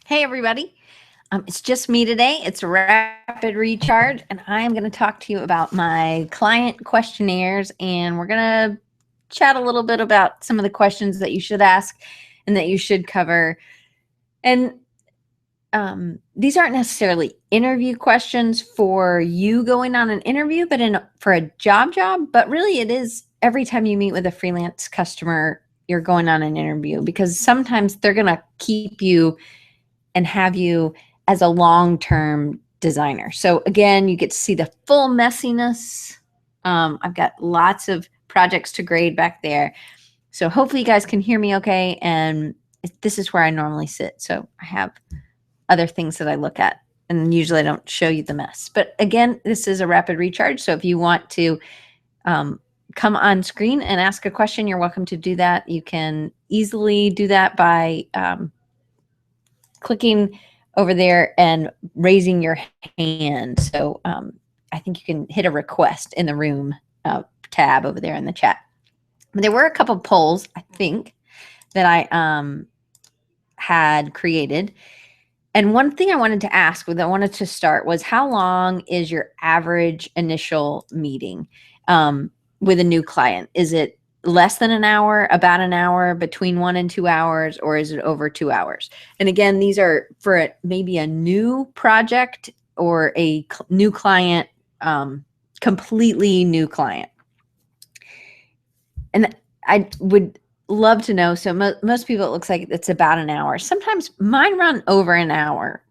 Hey, everybody. It's just me today. It's a rapid recharge, and I'm going to talk to you about my client questionnaires. And we're going to chat a little bit about some of the questions that you should ask and that you should cover. And these aren't necessarily interview questions for you going on an interview, but for a job. But really, it is every time you meet with a freelance customer, you're going on an interview, because sometimes they're going to keep you and have you as a long-term designer. So again, you get to see the full messiness. I've got lots of projects to grade back there. So hopefully you guys can hear me okay. And this is where I normally sit. So I have other things that I look at, and usually I don't show you the mess. But again, this is a rapid recharge. So if you want to come on screen and ask a question, you're welcome to do that. You can easily do that by clicking over there and raising your hand. So I think you can hit a request in the room tab over there in the chat. But there were a couple polls, I think, that I had created. And one thing I wanted to ask, that I wanted to start, was how long is your average initial meeting with a new client? Is it less than an hour, about an hour, between 1 and 2 hours, or is it over 2 hours? And again, these are for maybe a new project or a new client, completely new client. And I would love to know. So most people, it looks like it's about an hour. Sometimes mine run over an hour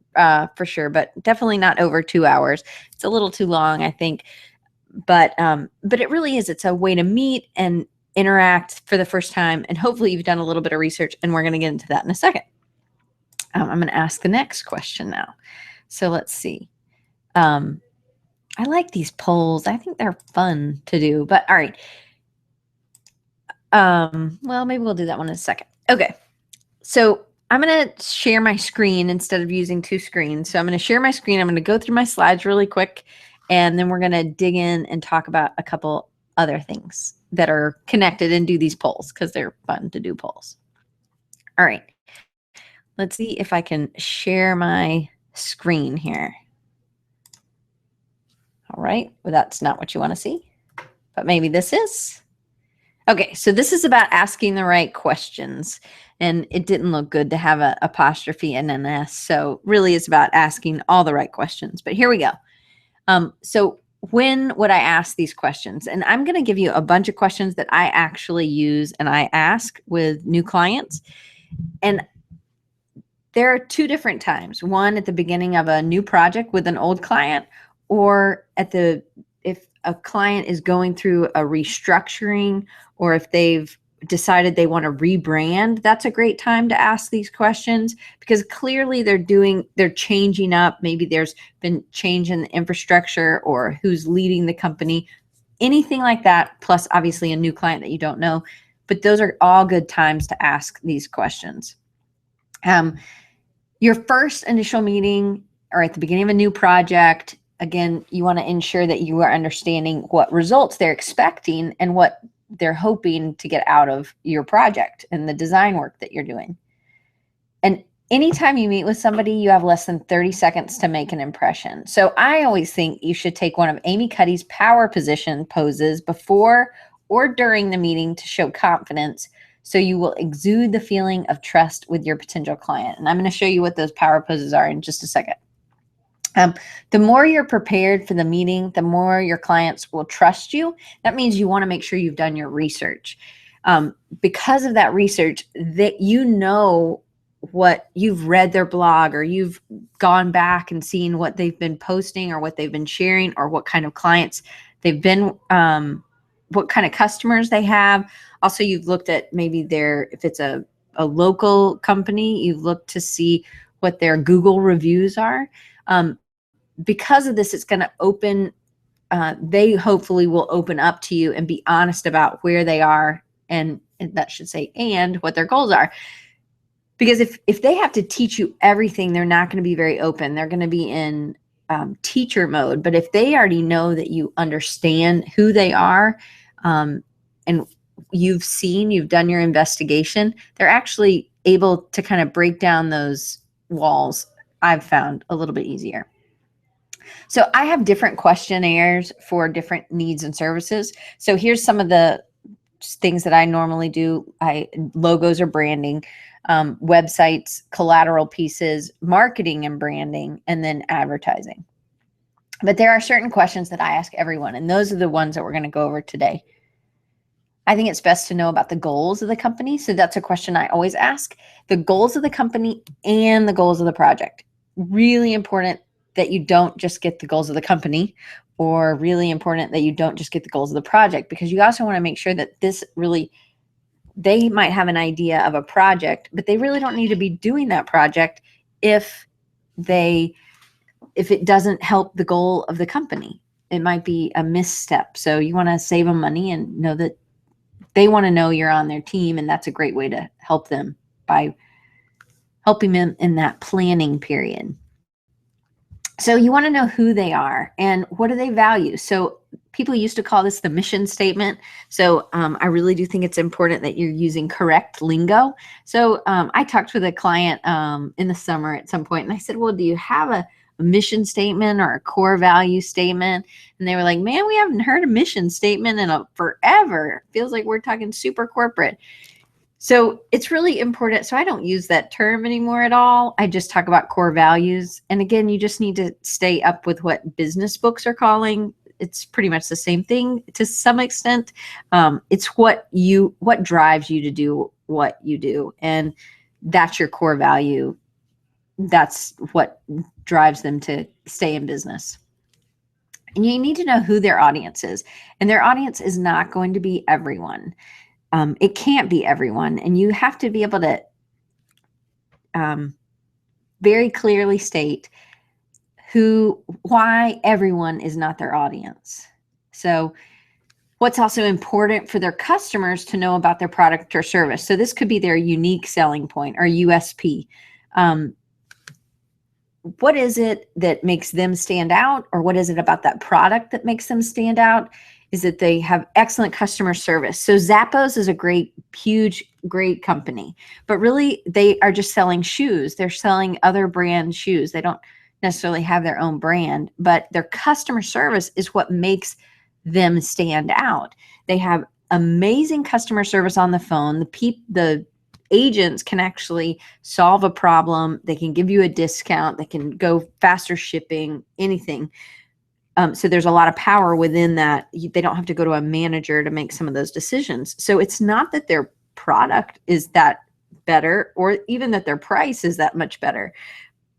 for sure, but definitely not over 2 hours. It's a little too long, I think. But it really is. It's a way to meet and interact for the first time. And hopefully you've done a little bit of research, and we're going to get into that in a second. I'm going to ask the next question now. So let's see. I like these polls. I think they're fun to do, but all right. Well, maybe we'll do that one in a second. Okay. So I'm going to share my screen instead of using two screens. So I'm going to share my screen. I'm going to go through my slides really quick, and then we're going to dig in and talk about a couple other things that are connected and do these polls, because they're fun to do polls. All right. Let's see if I can share my screen here. All right. Well, that's not what you want to see, but maybe this is. Okay, so this is about asking the right questions, and it didn't look good to have an apostrophe and an S. So really it's about asking all the right questions, but here we go. So when would I ask these questions? And I'm going to give you a bunch of questions that I actually use and I ask with new clients. And there are two different times. One at the beginning of a new project with an old client, or if a client is going through a restructuring, or if they've decided they want to rebrand. That's a great time to ask these questions, because clearly they're changing up. Maybe there's been change in the infrastructure, or who's leading the company, anything like that, plus obviously a new client that you don't know. But those are all good times to ask these questions. Your first initial meeting, or at the beginning of a new project, again, you want to ensure that you are understanding what results they're expecting and what they're hoping to get out of your project and the design work that you're doing. And anytime you meet with somebody, you have less than 30 seconds to make an impression. So I always think you should take one of Amy Cuddy's power position poses before or during the meeting to show confidence, so you will exude the feeling of trust with your potential client. And I'm going to show you what those power poses are in just a second. The more you're prepared for the meeting, the more your clients will trust you. That means you want to make sure you've done your research. Because of that research, that you know what you've read their blog, or you've gone back and seen what they've been posting, or what they've been sharing, or what kind of clients they've been, what kind of customers they have. Also, you've looked at maybe if it's a local company, you've looked to see what their Google reviews are. Because of this, it's going to open, they hopefully will open up to you and be honest about where they are, and that should say, and what their goals are. Because if they have to teach you everything, they're not going to be very open. They're going to be in teacher mode. But if they already know that you understand who they are, and you've done your investigation, they're actually able to kind of break down those walls, I've found a little bit easier. So I have different questionnaires for different needs and services. So here's some of the things that I normally do. Logos or branding, websites, collateral pieces, marketing and branding, and then advertising. But there are certain questions that I ask everyone, and those are the ones that we're going to go over today. I think it's best to know about the goals of the company. So that's a question I always ask. The goals of the company and the goals of the project. Really important that you don't just get the goals of the company, or really important that you don't just get the goals of the project, because you also want to make sure that they might have an idea of a project, but they really don't need to be doing that project if it doesn't help the goal of the company. It might be a misstep. So you want to save them money and know that they want to know you're on their team, and that's a great way to help them by helping them in that planning period. So you want to know who they are and what do they value. So people used to call this the mission statement. So I really do think it's important that you're using correct lingo. So I talked with a client in the summer at some point, and I said, well, do you have a mission statement or a core value statement? And they were like, man, we haven't heard a mission statement in forever. Feels like we're talking super corporate. So it's really important. So I don't use that term anymore at all. I just talk about core values. And again, you just need to stay up with what business books are calling. It's pretty much the same thing to some extent. It's what drives you to do what you do. And that's your core value. That's what drives them to stay in business. And you need to know who their audience is. And their audience is not going to be everyone. It can't be everyone. And you have to be able to very clearly state why everyone is not their audience. So what's also important for their customers to know about their product or service. So this could be their unique selling point or USP. What is it that makes them stand out? Or what is it about that product that makes them stand out? Is that they have excellent customer service. So Zappos is a great company, but really they are just selling shoes. They're selling other brand shoes. They don't necessarily have their own brand, but their customer service is what makes them stand out. They have amazing customer service on the phone. The agents can actually solve a problem. They can give you a discount. They can go faster shipping, anything. So there's a lot of power within that. They don't have to go to a manager to make some of those decisions. So it's not that their product is that better, or even that their price is that much better,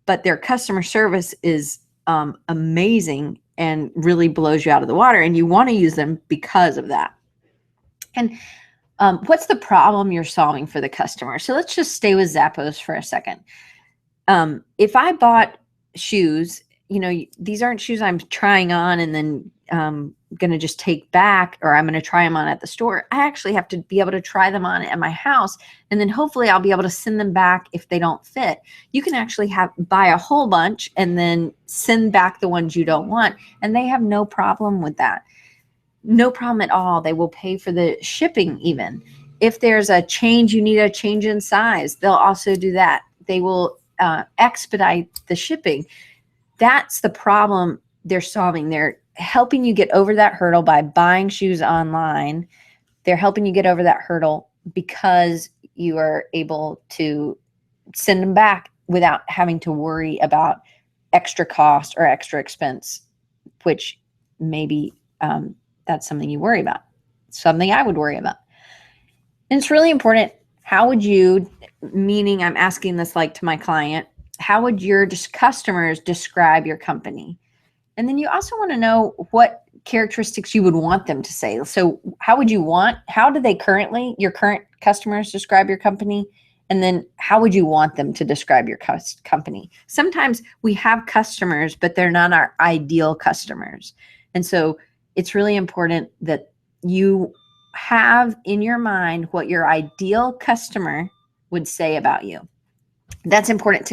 but their customer service is amazing and really blows you out of the water. And you want to use them because of that. And what's the problem you're solving for the customer? So let's just stay with Zappos for a second. If I bought shoes, these aren't shoes I'm trying on and then going to just take back, or I'm going to try them on at the store. I actually have to be able to try them on at my house, and then hopefully I'll be able to send them back if they don't fit. You can actually buy a whole bunch and then send back the ones you don't want, and they have no problem with that. No problem at all. They will pay for the shipping even. If there's a change, you need a change in size, they'll also do that. They will expedite the shipping. That's the problem they're solving. They're helping you get over that hurdle by buying shoes online. They're helping you get over that hurdle because you are able to send them back without having to worry about extra cost or extra expense, which maybe that's something you worry about. Something I would worry about. And it's really important. How would you, meaning I'm asking this like to my client, how would your customers describe your company? And then you also want to know what characteristics you would want them to say. So how do your current customers describe your company? And then how would you want them to describe your company? Sometimes we have customers, but they're not our ideal customers. And so it's really important that you have in your mind what your ideal customer would say about you. That's important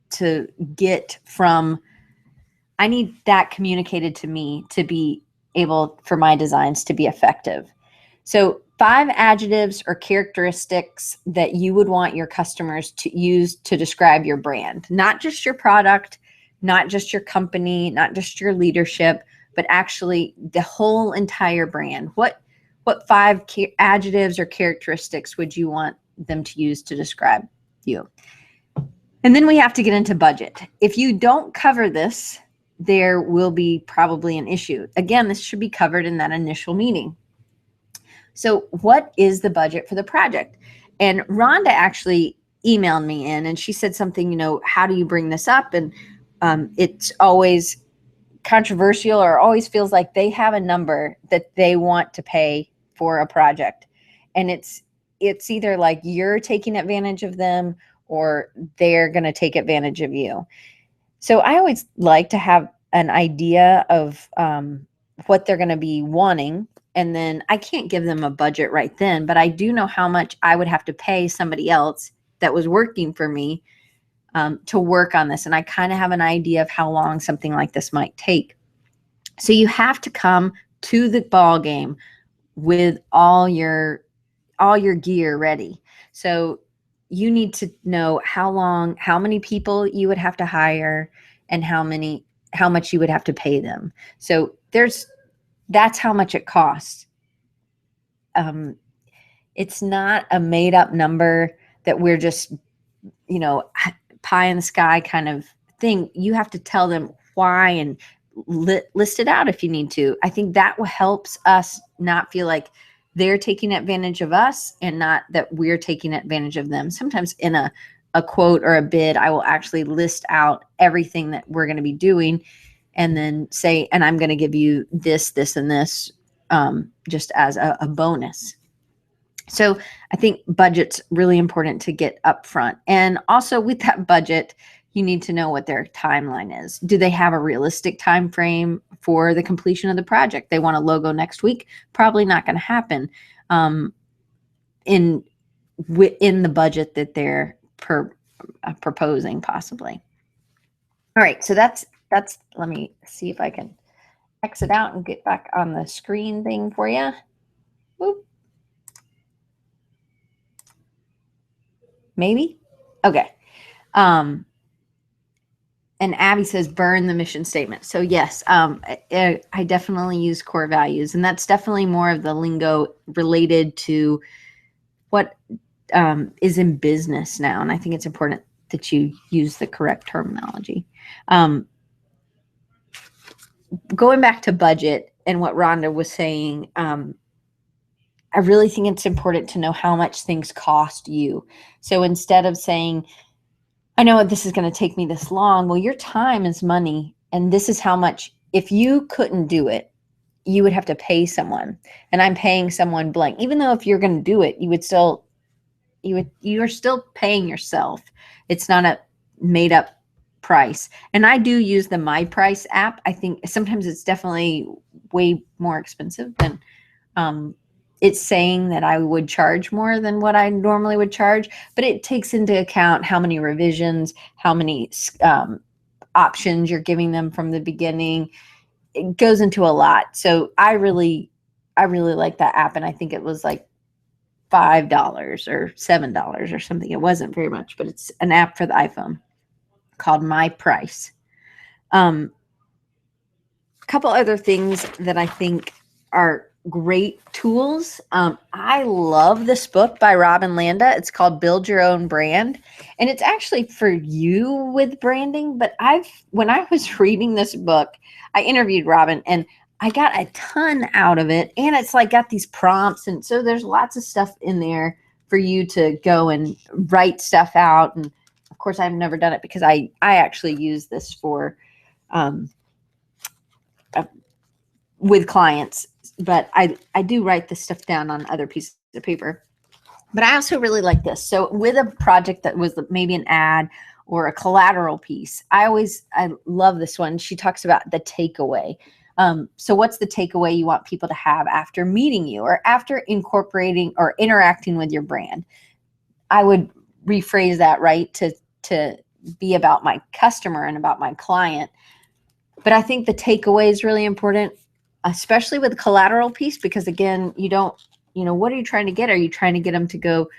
to get from. I need that communicated to me to be able for my designs to be effective. So 5 adjectives or characteristics that you would want your customers to use to describe your brand, not just your product, not just your company, not just your leadership, but actually the whole entire brand. What 5 adjectives or characteristics would you want them to use to describe you? And then we have to get into budget. If you don't cover this, there will be probably an issue. Again, this should be covered in that initial meeting. So what is the budget for the project? And Rhonda actually emailed me in and she said something, how do you bring this up? And it's always controversial, or always feels like they have a number that they want to pay for a project. And it's either like you're taking advantage of them or they're going to take advantage of you. So I always like to have an idea of what they're going to be wanting. And then I can't give them a budget right then, but I do know how much I would have to pay somebody else that was working for me to work on this. And I kind of have an idea of how long something like this might take. So you have to come to the ball game with all your gear ready. So you need to know how many people you would have to hire and how much you would have to pay them. So that's how much it costs. It's not a made up number that we're just, pie in the sky kind of thing. You have to tell them why and list it out if you need to. I think that helps us not feel like they're taking advantage of us and not that we're taking advantage of them. Sometimes in a quote or a bid, I will actually list out everything that we're going to be doing and then say, and I'm going to give you this, this, and this just as a bonus. So I think budget's really important to get up front. And also with that budget, you need to know what their timeline is. Do they have a realistic time frame for the completion of the project? They want a logo next week? Probably not going to happen in the budget that they're proposing, possibly. All right, so that's. Let me see if I can exit out and get back on the screen thing for you. Whoop. Maybe? Okay. And Abby says, burn the mission statement. So yes, I definitely use core values, and that's definitely more of the lingo related to what is in business now. And I think it's important that you use the correct terminology. Going back to budget and what Rhonda was saying, I really think it's important to know how much things cost you. So instead of saying, I know this is going to take me this long. Well, your time is money. And this is how much, if you couldn't do it, you would have to pay someone. And I'm paying someone blank. Even though if you're going to do it, you're still paying yourself. It's not a made up price. And I do use the My Price app. I think sometimes it's definitely way more expensive than it's saying that I would charge more than what I normally would charge, but it takes into account how many revisions, how many options you're giving them from the beginning. It goes into a lot. So I really like that app. And I think it was like $5 or $7 or something. It wasn't very much, but it's an app for the iPhone called My Price. A couple other things that I think are great tools. I love this book by Robin Landa. It's called Build Your Own Brand. And it's actually for you with branding. But when I was reading this book, I interviewed Robin and I got a ton out of it. And it's like got these prompts. And so there's lots of stuff in there for you to go and write stuff out. And of course, I've never done it because I actually use this for with clients. But I do write this stuff down on other pieces of paper. But I also really like this. So with a project that was maybe an ad or a collateral piece, I love this one. She talks about the takeaway. So what's the takeaway you want people to have after meeting you or after incorporating or interacting with your brand? I would rephrase that, right, to be about my customer and about my client. But I think the takeaway is really important, especially with the collateral piece, because again, you don't what are you trying to get? Are you trying to get them to go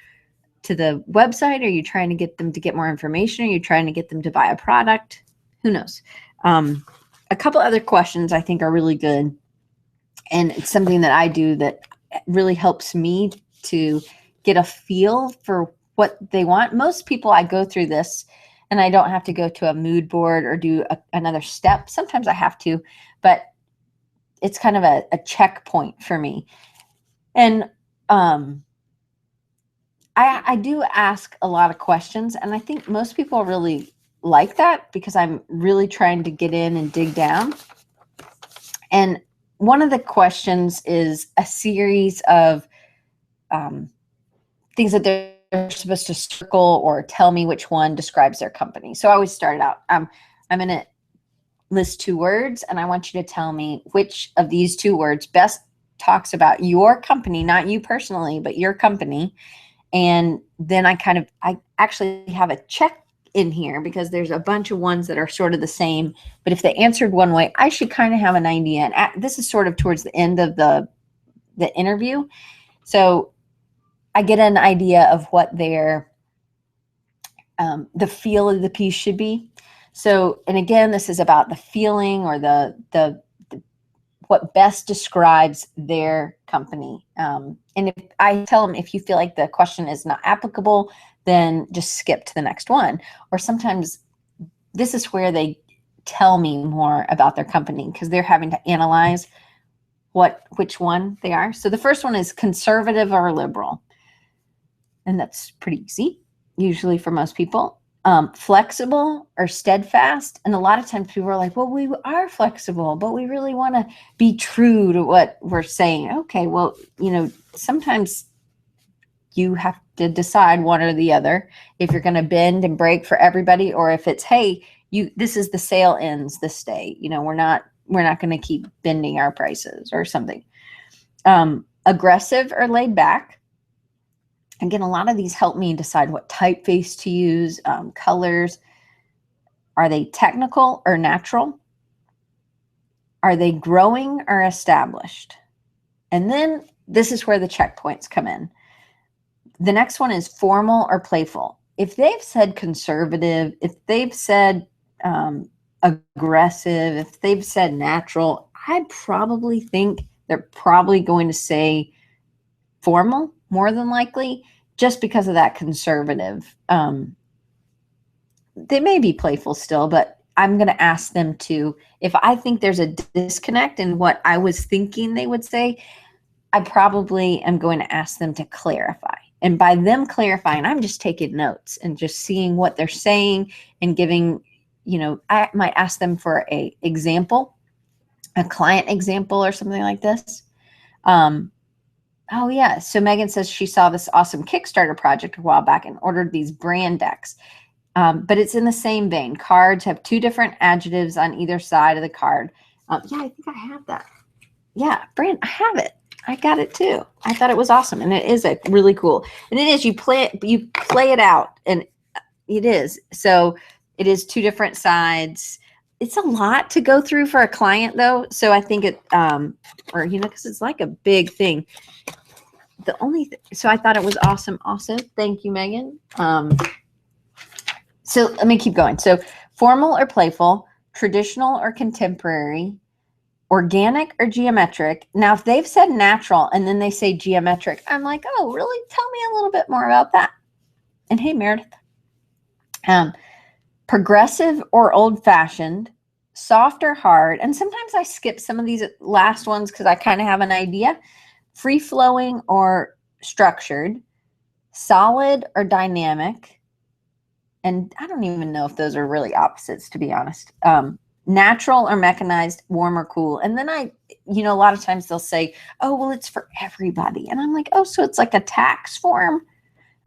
to the website? Are you trying to get them to get more information? Are you trying to get them to buy a product? Who knows? A couple other questions I think are really good. And it's something that I do that really helps me to get a feel for what they want. Most people, I go through this and I don't have to go to a mood board or do another step. Sometimes I have to, but it's kind of a checkpoint for me. And I do ask a lot of questions, and I think most people really like that because I'm really trying to get in and dig down. And one of the questions is a series of things that they're supposed to circle or tell me which one describes their company. So I always start out, I'm going to list 2 words, and I want you to tell me which of these 2 words best talks about your company, not you personally, but your company. And then I actually have a check in here because there's a bunch of ones that are sort of the same, but if they answered one way, I should kind of have an idea. And this is sort of towards the end of the interview. So I get an idea of what their, the feel of the piece should be. So, and again, this is about the feeling or the what best describes their company. And if I tell them, if you feel like the question is not applicable, then just skip to the next one. Or sometimes this is where they tell me more about their company because they're having to analyze which one they are. So the first one is conservative or liberal. And that's pretty easy, usually for most people. Flexible or steadfast. And a lot of times people are like, well, we are flexible, but we really want to be true to what we're saying. Okay, well, sometimes you have to decide one or the other if you're going to bend and break for everybody, or if it's, hey, this is the sale ends this day. We're not going to keep bending our prices or something. Aggressive or laid back. Again, a lot of these help me decide what typeface to use, colors. Are they technical or natural? Are they growing or established? And then this is where the checkpoints come in. The next one is formal or playful. If they've said conservative, if they've said aggressive, if they've said natural, I probably think they're probably going to say formal, more than likely, just because of that conservative. They may be playful still, but I'm going to ask them to, if I think there's a disconnect in what I was thinking they would say, I probably am going to ask them to clarify. And by them clarifying, I'm just taking notes and just seeing what they're saying and giving, I might ask them for a example, a client example or something like this. Oh, yeah. So Megan says she saw this awesome Kickstarter project a while back and ordered these brand decks. But it's in the same vein. Cards have 2 different adjectives on either side of the card. Yeah, I think I have that. Yeah, brand, I have it. I got it too. I thought it was awesome. And it is really cool. And it is, you play it out, and it is. So it is 2 different sides. It's a lot to go through for a client though. So I think it, because it's like a big thing. So I thought it was awesome. Also, thank you, Megan. So let me keep going. So formal or playful, traditional or contemporary, organic or geometric. Now, if they've said natural and then they say geometric, I'm like, oh, really? Tell me a little bit more about that. And hey, Meredith. Progressive or old-fashioned, soft or hard. And sometimes I skip some of these last ones because I kind of have an idea. Free-flowing or structured, solid or dynamic. And I don't even know if those are really opposites, to be honest. Natural or mechanized, warm or cool. And then a lot of times they'll say, oh, well, it's for everybody. And I'm like, oh, so it's like a tax form?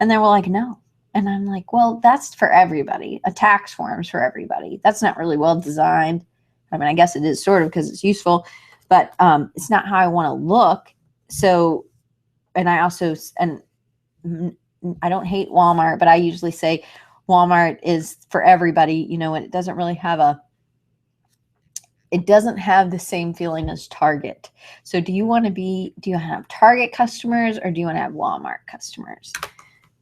And they were like, no. And I'm like, well, that's for everybody. A tax form is for everybody. That's not really well designed. I mean, I guess it is sort of because it's useful, but it's not how I want to look. So, and I also, and I don't hate Walmart, but I usually say Walmart is for everybody, and it doesn't really have it doesn't have the same feeling as Target. So do you have Target customers or do you want to have Walmart customers?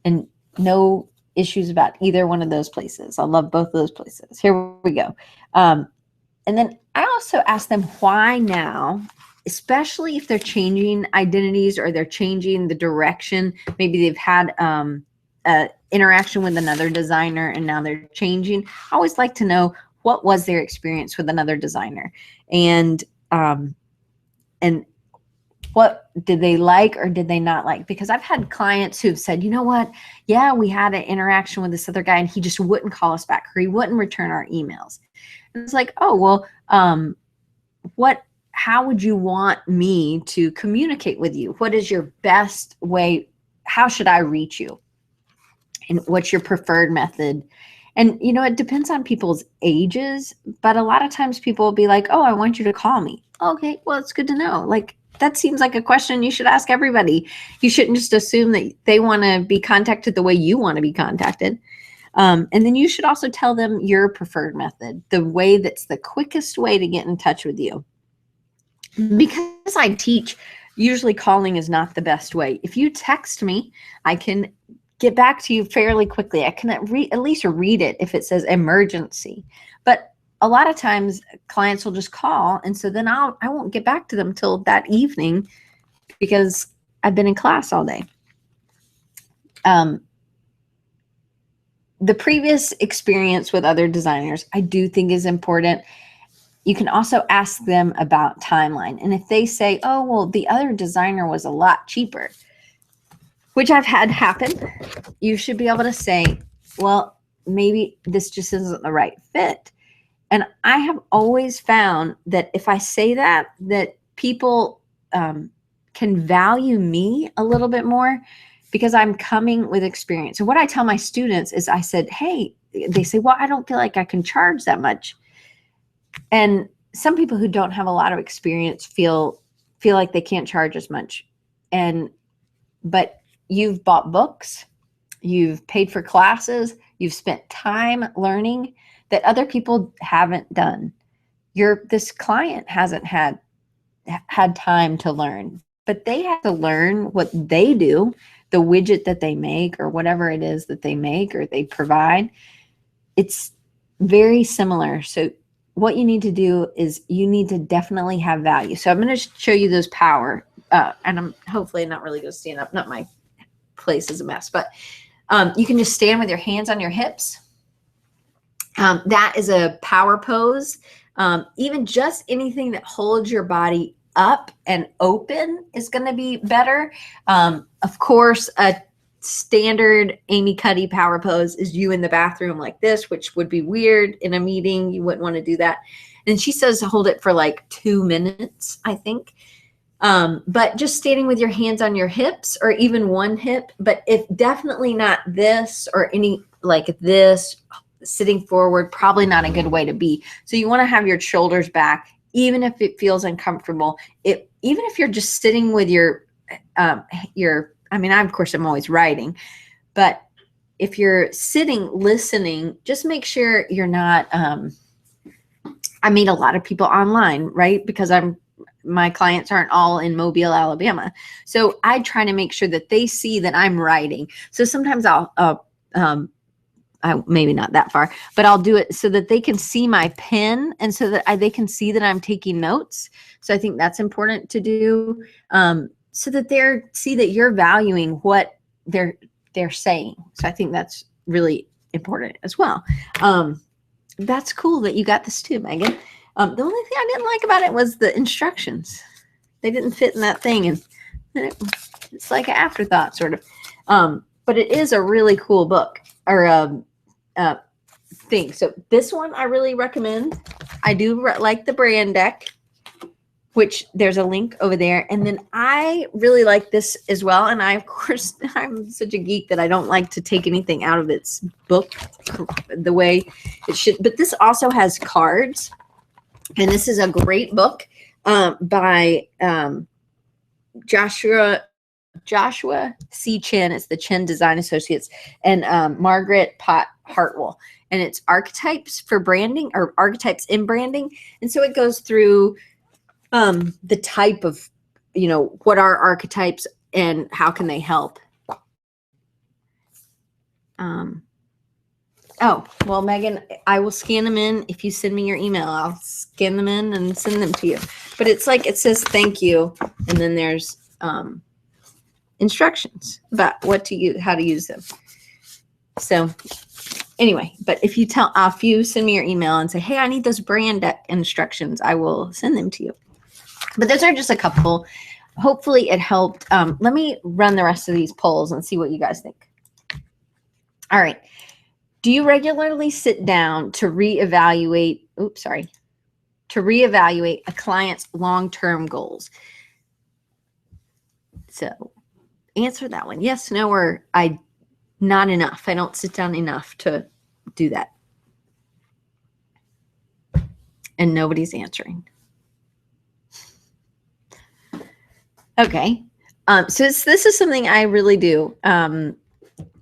And no issues about either one of those places. I love both of those places. Here we go. And then I also ask them why now, especially if they're changing identities or they're changing the direction. Maybe they've had interaction with another designer and now they're changing. I always like to know what was their experience with another designer, and what did they like or did they not like? Because I've had clients who've said, you know what? Yeah, we had an interaction with this other guy and he just wouldn't call us back or he wouldn't return our emails. And it's like, oh, well, how would you want me to communicate with you? What is your best way? How should I reach you? And what's your preferred method? And, it depends on people's ages, but a lot of times people will be like, oh, I want you to call me. Okay, well, it's good to know. Like, that seems like a question you should ask everybody. You shouldn't just assume that they want to be contacted the way you want to be contacted. And then you should also tell them your preferred method, the way that's the quickest way to get in touch with you. Because I teach, usually calling is not the best way. If you text me, I can get back to you fairly quickly. I can at least read it if it says emergency. But a lot of times clients will just call, and so then I won't get back to them till that evening because I've been in class all day. The previous experience with other designers, I do think is important. You can also ask them about timeline. And if they say, oh, well, the other designer was a lot cheaper, which I've had happen, you should be able to say, well, maybe this just isn't the right fit. And I have always found that if I say that people can value me a little bit more because I'm coming with experience. And what I tell my students is I said, hey, they say, well, I don't feel like I can charge that much. And some people who don't have a lot of experience feel like they can't charge as much. But you've bought books, you've paid for classes, you've spent time learning that other people haven't done. This client hasn't had time to learn, but they have to learn what they do, the widget that they make or whatever it is that they make or they provide. It's very similar. So what you need to do is you need to definitely have value. So I'm going to show you those power, and I'm hopefully not really going to stand up. Not my place is a mess, but you can just stand with your hands on your hips. That is a power pose. Even just anything that holds your body up and open is going to be better. Of course, a standard Amy Cuddy power pose is you in the bathroom like this, which would be weird in a meeting. You wouldn't want to do that. And she says to hold it for like 2 minutes, I think. But just standing with your hands on your hips or even one hip, but if definitely not this or any like this, sitting forward, probably not a good way to be. So you want to have your shoulders back, even if it feels uncomfortable. Even if you're just sitting with of course I'm always writing, but if you're sitting, listening, just make sure you're not, I meet a lot of people online, right? Because my clients aren't all in Mobile, Alabama. So I try to make sure that they see that I'm writing. So sometimes maybe not that far, but I'll do it so that they can see my pen and so that they can see that I'm taking notes. So I think that's important to do, so that see that you're valuing what they're saying. So I think that's really important as well. That's cool that you got this too, Megan. The only thing I didn't like about it was the instructions. They didn't fit in that thing, and it's like an afterthought sort of. But it is a really cool book or thing. So this one I really recommend. I do like the brand deck, which there's a link over there. And then I really like this as well. And of course, I'm such a geek that I don't like to take anything out of its book the way it should. But this also has cards. And this is a great book by Joshua C. Chen. It's the Chen Design Associates. And Margaret Hartwell, and it's Archetypes for Branding, or Archetypes in Branding. And so it goes through the type of, what are archetypes and how can they help. Oh, well, Megan, I will scan them in. If you send me your email, I'll scan them in and send them to you. But it's like, it says thank you, and then there's instructions about how to use them. So anyway, but if you send me your email and say, hey, I need those brand instructions, I will send them to you. But those are just a couple. Hopefully it helped. Let me run the rest of these polls and see what you guys think. All right. Do you regularly sit down to reevaluate a client's long-term goals? So answer that one. Yes, no, or not enough. I don't sit down enough to do that. And nobody's answering. Okay. So this is something I really do.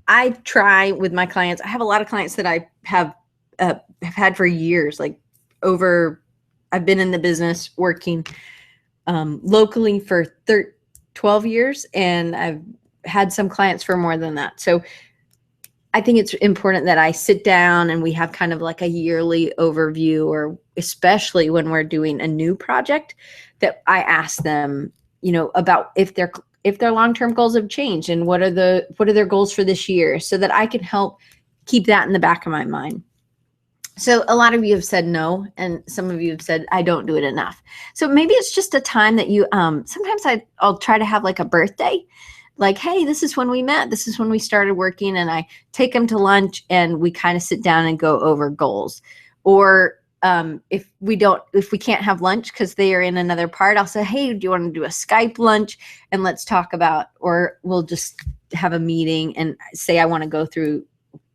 I try with my clients. I have a lot of clients that I have had for years, I've been in the business working locally for 12 years, and I've had some clients for more than that. So I think it's important that I sit down and we have kind of like a yearly overview, or especially when we're doing a new project, that I ask them, about if their long-term goals have changed and what are their goals for this year, so that I can help keep that in the back of my mind. So a lot of you have said no, and some of you have said I don't do it enough. So maybe it's just a time that you, sometimes I'll try to have like a birthday, like, hey, this is when we met, this is when we started working, and I take them to lunch and we kind of sit down and go over goals. Or if we can't have lunch because they are in another part, I'll say, hey, do you want to do a Skype lunch and let's talk about, or we'll just have a meeting and say, I want to go through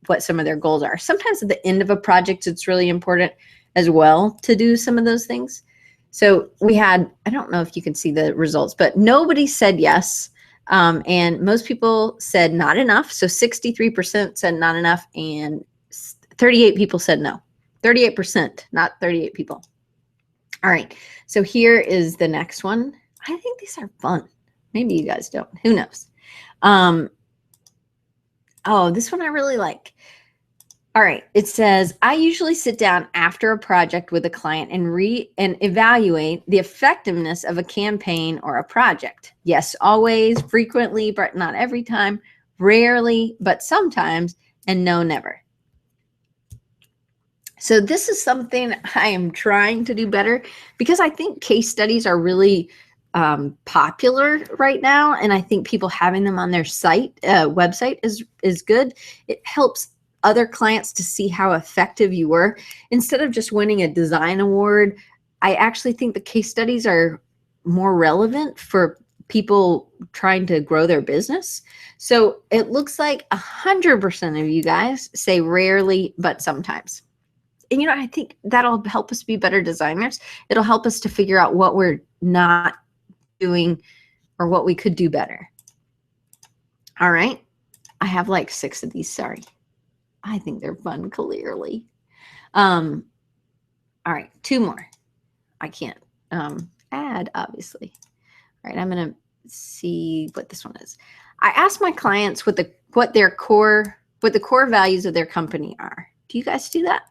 what some of their goals are. Sometimes at the end of a project, it's really important as well to do some of those things. So I don't know if you can see the results, but nobody said yes. And most people said not enough. So 63% said not enough, and 38 people said no. 38%, not 38 people. All right. So here is the next one. I think these are fun. Maybe you guys don't. Who knows? Oh, this one I really like. All right. It says, I usually sit down after a project with a client and evaluate the effectiveness of a campaign or a project. Yes, always, frequently, but not every time, rarely, but sometimes, and no, never. So this is something I am trying to do better, because I think case studies are really popular right now. And I think people having them on their website is good. It helps other clients to see how effective you were. Instead of just winning a design award, I actually think the case studies are more relevant for people trying to grow their business. So it looks like 100% of you guys say rarely, but sometimes. And I think that'll help us be better designers. It'll help us to figure out what we're not doing or what we could do better. All right. I have like 6 of these. Sorry. I think they're fun, clearly. All right. 2 more. I can't add, obviously. All right. I'm going to see what this one is. I ask my clients what the core values of their company are. Do you guys do that?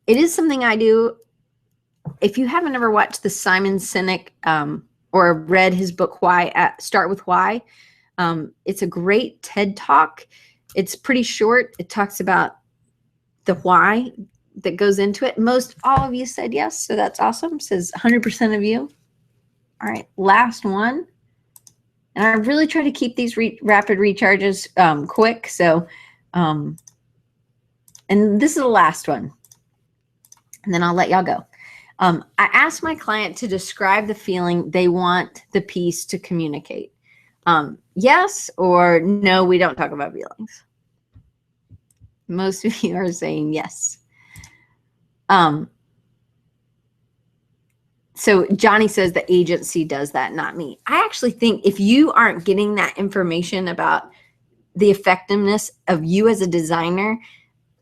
It is something I do. If you haven't ever watched the Simon Sinek or read his book, Start With Why, it's a great TED Talk. It's pretty short. It talks about the why that goes into it. All of you said yes, so that's awesome. It says 100% of you. All right, last one. And I really try to keep these rapid recharges quick. So, and this is the last one. And then I'll let y'all go. I asked my client to describe the feeling they want the piece to communicate. Yes or no, we don't talk about feelings. Most of you are saying yes. So Johnny says the agency does that, not me. I actually think if you aren't getting that information about the effectiveness of you as a designer,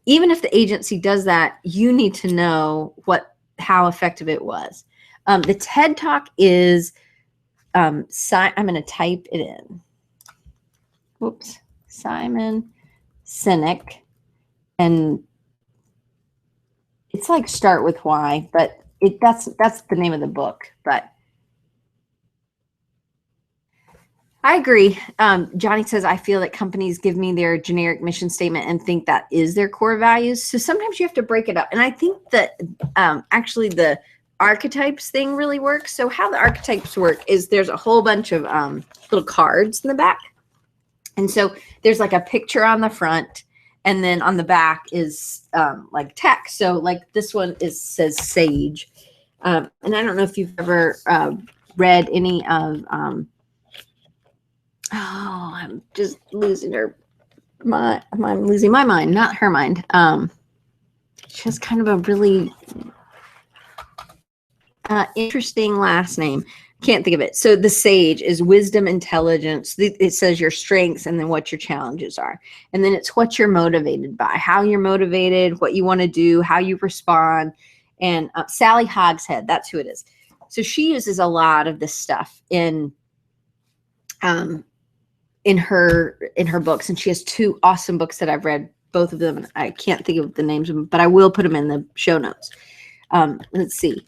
even if the agency does that, you need to know how effective it was. The TED Talk is, I'm going to type it in. Whoops, Simon Sinek, and it's like Start With Why, but that's the name of the book. But I agree. Johnny says, I feel that companies give me their generic mission statement and think that is their core values. So sometimes you have to break it up. And I think that actually the archetypes thing really works. So how the archetypes work is there's a whole bunch of little cards in the back. And so there's like a picture on the front, and then on the back is like text. So like this one says sage. And I don't know if you've ever read any of, I'm just losing I'm losing my mind, not her mind. She has kind of a really interesting last name. Can't think of it. So the sage is wisdom, intelligence. It says your strengths and then what your challenges are. And then it's what you're motivated by, how you're motivated, what you want to do, how you respond. And Sally Hoghead, that's who it is. So she uses a lot of this stuff in her books. And she has 2 awesome books that I've read, both of them. And I can't think of the names of them, but I will put them in the show notes. Let's see.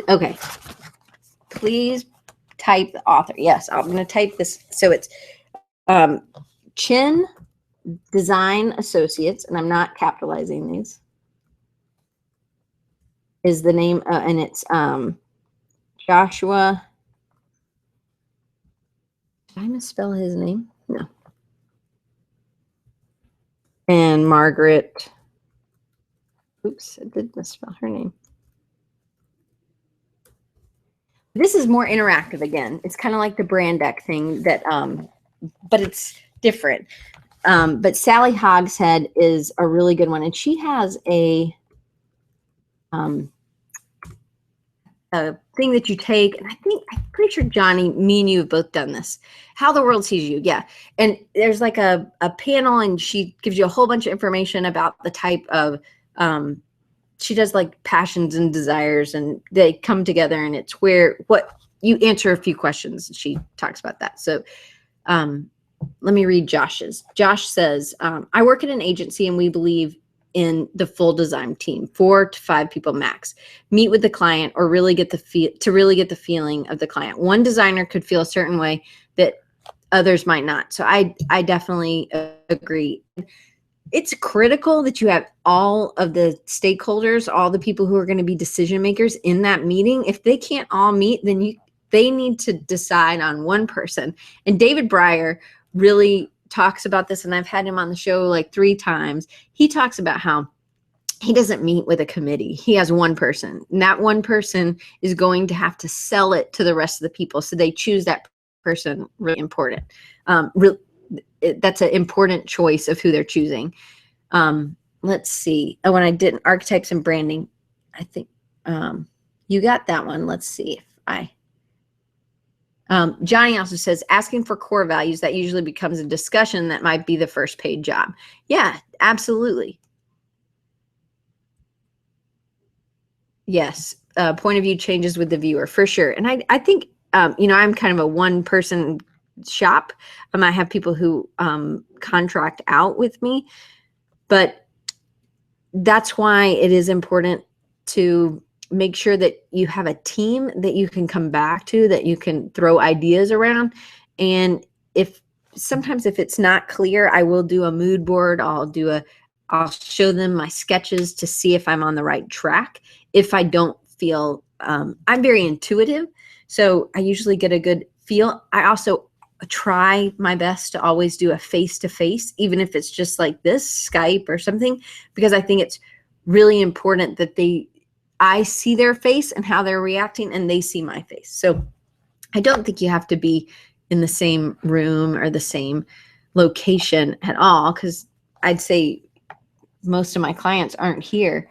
Okay. Please type the author. Yes, I'm going to type this. So it's Chin Design Associates, and I'm not capitalizing these, is the name, and it's Joshua. Did I misspell his name? No. And Margaret. Oops, I did misspell her name. This is more interactive again. It's kind of like the brand deck thing that, but it's different. But Sally Hoghead is a really good one. And she has a thing that you take. And I'm pretty sure Johnny, me and you have both done this. How the World Sees You. Yeah. And there's like a panel, and she gives you a whole bunch of information about the type of, she does like passions and desires, and they come together, and it's what you answer a few questions. She talks about that. So let me read Josh's. Josh says, I work at an agency, and we believe in the full design team, 4 to 5 people max. Meet with the client or really get the feeling of the client. One designer could feel a certain way that others might not. So I definitely agree. It's critical that you have all of the stakeholders, all the people who are going to be decision makers in that meeting. If they can't all meet, then they need to decide on one person. And David Breyer really talks about this, and I've had him on the show like 3 times. He talks about how he doesn't meet with a committee. He has one person, and that one person is going to have to sell it to the rest of the people. So they choose that person. Really important. That's an important choice of who they're choosing. Let's see. Oh, when I did archetypes and branding, I think you got that one. Let's see if Johnny also says, asking for core values, that usually becomes a discussion that might be the first paid job. Yeah, absolutely. Yes. Point of view changes with the viewer for sure. And I think, I'm kind of a one person shop. I have people who contract out with me, but that's why it is important to make sure that you have a team that you can come back to, that you can throw ideas around. And sometimes if it's not clear, I will do a mood board. I'll show them my sketches to see if I'm on the right track. If I don't feel, I'm very intuitive, so I usually get a good feel. I also try my best to always do a face-to-face, even if it's just like this, Skype or something, because I think it's really important that I see their face and how they're reacting, and they see my face. So I don't think you have to be in the same room or the same location at all, because I'd say most of my clients aren't here.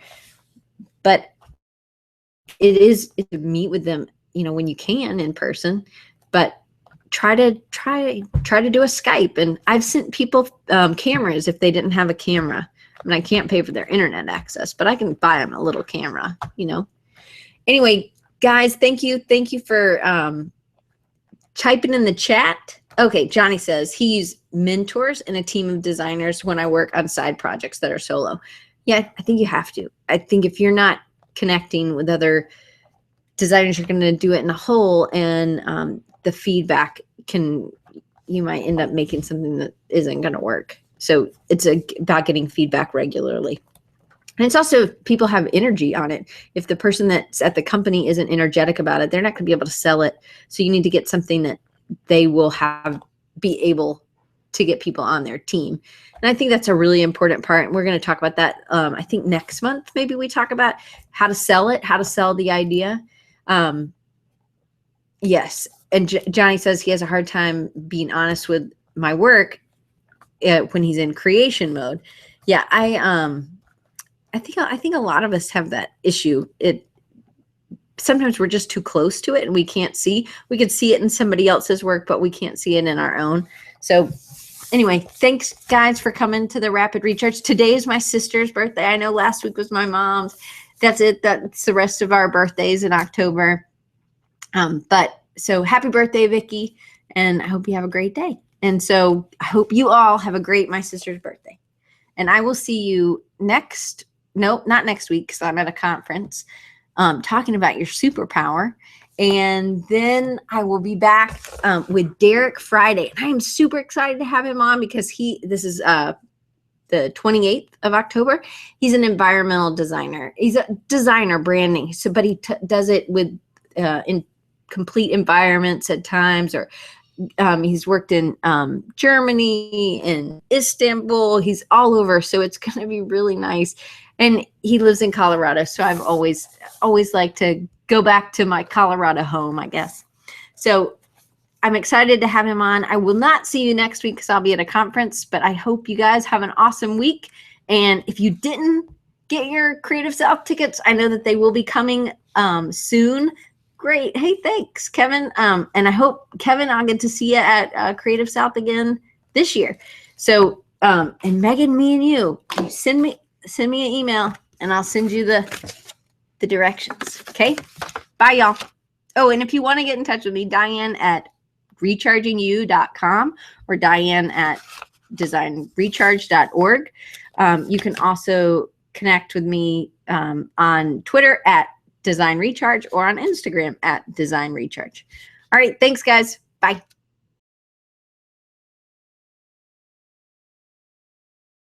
But it is to meet with them, when you can in person. But try to do a Skype. And I've sent people cameras if they didn't have a camera. I mean, I can't pay for their internet access, but I can buy them a little camera, you know. Anyway, guys, thank you for typing in the chat. Okay, Johnny says he's mentors in a team of designers when I work on side projects that are solo. Yeah, I think you have to. I think if you're not connecting with other designers, you're going to do it in a whole, and the feedback you might end up making something that isn't going to work. So it's about getting feedback regularly. And it's also if people have energy on it. If the person that's at the company isn't energetic about it, they're not going to be able to sell it. So you need to get something that they will be able to get people on their team. And I think that's a really important part. And we're going to talk about that. I think next month, maybe we talk about how to sell it, how to sell the idea. Yes. And Johnny says he has a hard time being honest with my work when he's in creation mode. Yeah. I think a lot of us have that issue. Sometimes we're just too close to it and we can't see. We could see it in somebody else's work, but we can't see it in our own. So anyway, thanks guys for coming to the Rapid Recharge. Today is my sister's birthday. I know last week was my mom's. That's it. That's the rest of our birthdays in October. But so happy birthday, Vicki. And I hope you have a great day. And so I hope you all have a great my sister's birthday. And I will see you not next week because I'm at a conference talking about your superpower. And then I will be back with Derek Friday. And I am super excited to have him on because this is the 28th of October. He's an environmental designer. He's a designer branding. So, but he does it with in complete environments at times, or he's worked in Germany and Istanbul. He's all over. So it's going to be really nice. And he lives in Colorado. So I've always liked to go back to my Colorado home, I guess. So I'm excited to have him on. I will not see you next week because I'll be at a conference, but I hope you guys have an awesome week. And if you didn't get your Creative South tickets, I know that they will be coming soon. Great. Hey, thanks, Kevin. And I hope, Kevin, I'll get to see you at Creative South again this year. So, and Megan, me and you send me an email and I'll send you the directions. Okay. Bye, y'all. Oh, and if you want to get in touch with me, Diane at rechargingyou.com or Diane at designrecharge.org. You can also connect with me on Twitter at Design Recharge or on Instagram at Design Recharge. All right. Thanks, guys. Bye.